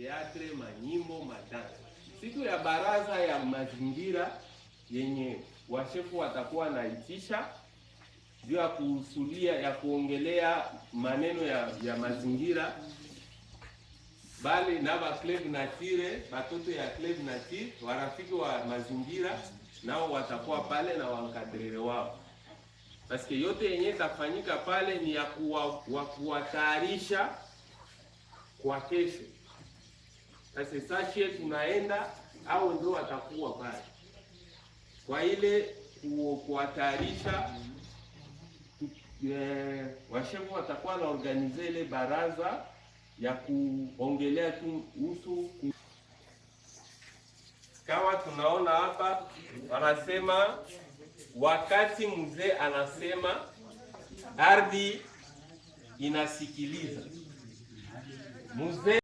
teatre, manyimbo, madansi. Siku ya baraza ya mazingira yenye washefu watakuwa naitisha juu ya kuhusulia ya kuongelea maneno ya mazingira, bali na ba Club Nature, batoto ya Club Nature, warafiki wa mazingira nao watakuwa pale na wankadrere wao. Paske yote yenye tafanyika pale ni ya kuwatayarisha kwa kesho. Sasa sasa tunaenda au ndio watakuwa pale kwa ile kuwatayarisha. Washefu watakuwa na organize ile baraza ya kuongelea tu kuhusu. Kama tunaona hapa wanasema wakati mzee anasema ardhi inasikiliza mzee.